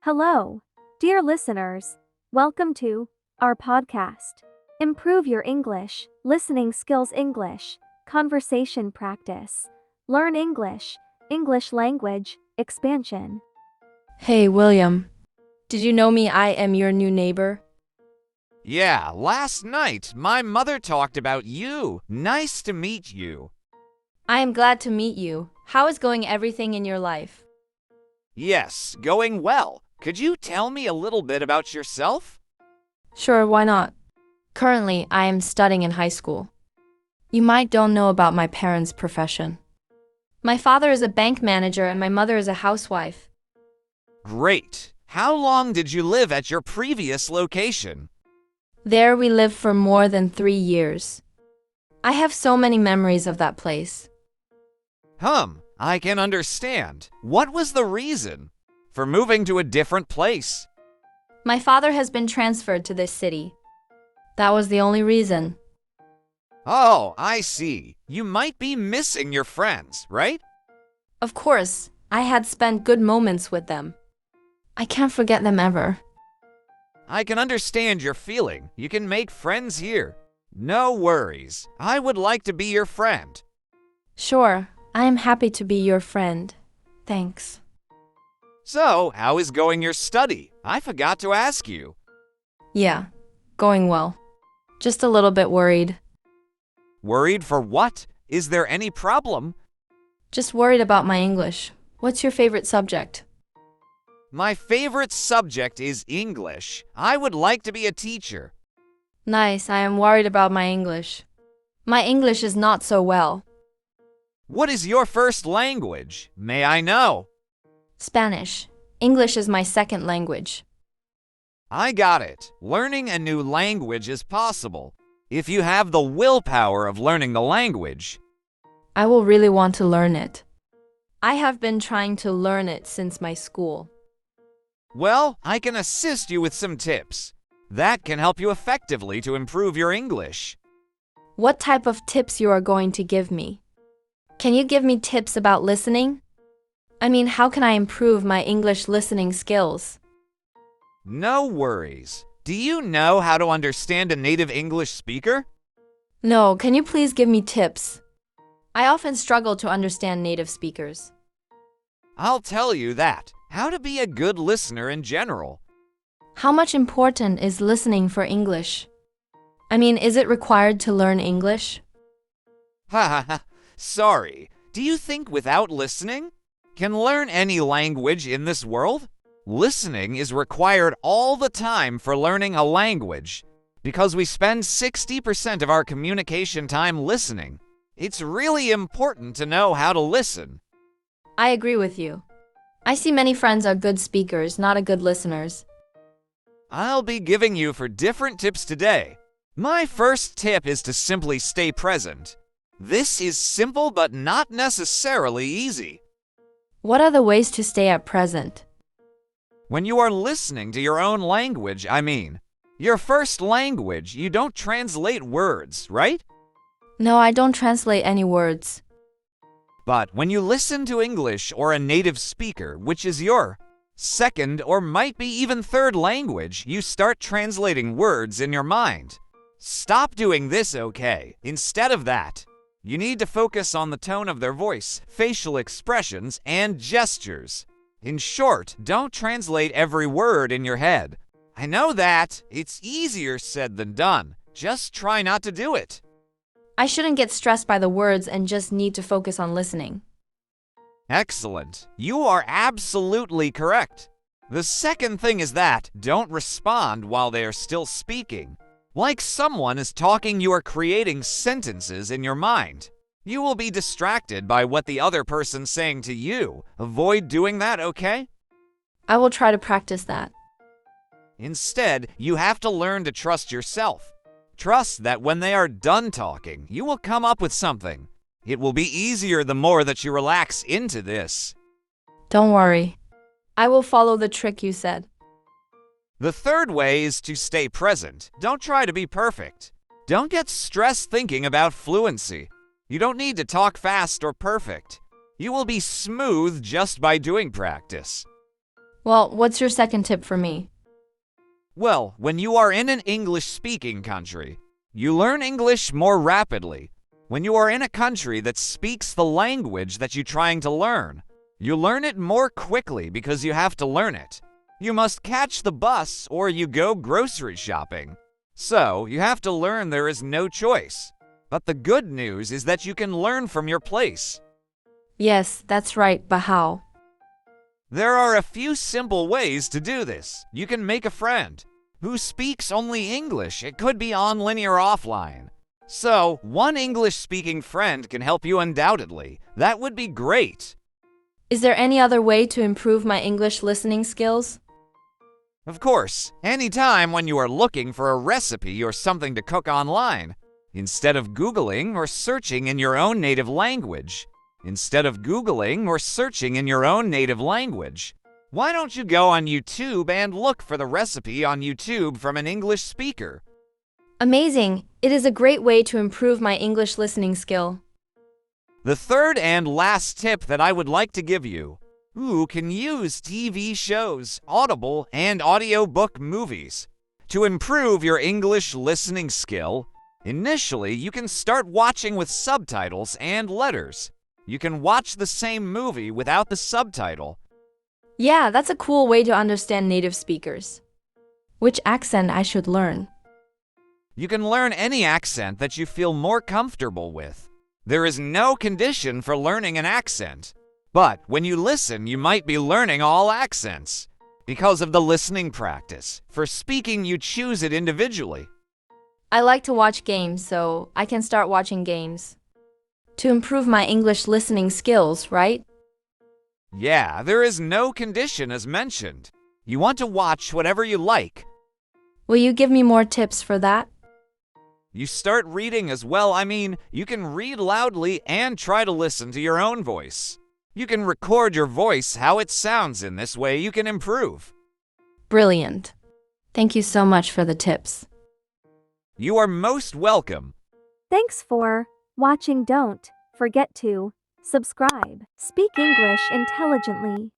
Hello, dear listeners. Welcome to our podcast. Improve your English, listening skills English, conversation practice, learn English, English language, expansion. Hey, William. Did you know me? I am your new neighbor. Yeah, last night my mother talked about you. Nice to meet you. I am glad to meet you. How is going everything in your life? Yes, going well. Could you tell me a little bit about yourself? Sure, why not? Currently, I am studying in high school. You might don't know about my parents' profession. My father is a bank manager and my mother is a housewife. Great. How long did you live at your previous location? There we lived for more than 3 years. I have so many memories of that place. I can understand. What was the reason for moving to a different place? My father has been transferred to this city. That was the only reason. Oh, I see. You might be missing your friends, right? Of course, I had spent good moments with them. I can't forget them ever. I can understand your feeling. You can make friends here. No worries. I would like to be your friend. Sure, I am happy to be your friend. Thanks. So, how is going your study? I forgot to ask you. Yeah, going well. Just a little bit worried. Worried for what? Is there any problem? Just worried about my English. What's your favorite subject? My favorite subject is English. I would like to be a teacher. Nice, I am worried about my English. My English is not so well. What is your first language? May I know? Spanish. English is my second language. I got it. Learning a new language is possible if you have the willpower of learning the language. I will really want to learn it. I have been trying to learn it since my school. Well, I can assist you with some tips. That can help you effectively to improve your English. What type of tips you are going to give me? Can you give me tips about listening? I mean, how can I improve my English listening skills? No worries. Do you know how to understand a native English speaker? No, can you please give me tips? I often struggle to understand native speakers. I'll tell you that. How to be a good listener in general. How much important is listening for English? I mean, is it required to learn English? Ha ha ha. Sorry. Do you think without listening can learn any language in this world? Listening is required all the time for learning a language because we spend 60% of our communication time listening. It's really important to know how to listen. I agree with you. I see many friends are good speakers, not a good listeners. I'll be giving you for different tips today. My first tip is to simply stay present. This is simple but not necessarily easy. What are the ways to stay at present? When you are listening to your own language, your first language, you don't translate words, right? No, I don't translate any words. But when you listen to English or a native speaker, which is your second or might be even third language, you start translating words in your mind. Stop doing this, okay? Instead of that, you need to focus on the tone of their voice, facial expressions, and gestures. In short, don't translate every word in your head. I know that. It's easier said than done. Just try not to do it. I shouldn't get stressed by the words and just need to focus on listening. Excellent. You are absolutely correct. The second thing is that don't respond while they are still speaking. Like someone is talking, you are creating sentences in your mind. You will be distracted by what the other person's saying to you. Avoid doing that, okay? I will try to practice that. Instead, you have to learn to trust yourself. Trust that when they are done talking, you will come up with something. It will be easier the more that you relax into this. Don't worry. I will follow the trick you said. The third way is to stay present. Don't try to be perfect. Don't get stressed thinking about fluency. You don't need to talk fast or perfect. You will be smooth just by doing practice. Well, what's your second tip for me? Well, when you are in an English-speaking country, you learn English more rapidly. When you are in a country that speaks the language that you're trying to learn, you learn it more quickly because you have to learn it. You must catch the bus or you go grocery shopping. So, you have to learn there is no choice. But the good news is that you can learn from your place. Yes, that's right, but how? There are a few simple ways to do this. You can make a friend who speaks only English. It could be online or offline. So, one English-speaking friend can help you undoubtedly. That would be great. Is there any other way to improve my English listening skills? Of course, anytime when you are looking for a recipe or something to cook online, instead of Googling or searching in your own native language, why don't you go on YouTube and look for the recipe on YouTube from an English speaker? Amazing! It is a great way to improve my English listening skill. The third and last tip that I would like to give you, you can use TV shows, Audible, and audiobook movies to improve your English listening skill. Initially, you can start watching with subtitles and letters. You can watch the same movie without the subtitle. Yeah, that's a cool way to understand native speakers. Which accent I should learn? You can learn any accent that you feel more comfortable with. There is no condition for learning an accent. But when you listen, you might be learning all accents. Because of the listening practice. For speaking, you choose it individually. I like to watch games, so I can start watching games. To improve my English listening skills, right? Yeah, there is no condition as mentioned. You want to watch whatever you like. Will you give me more tips for that? You start reading as well. You can read loudly and try to listen to your own voice. You can record your voice how it sounds. In this way, you can improve. Brilliant. Thank you so much for the tips. You are most welcome. Thanks for watching. Don't forget to subscribe. Speak English intelligently.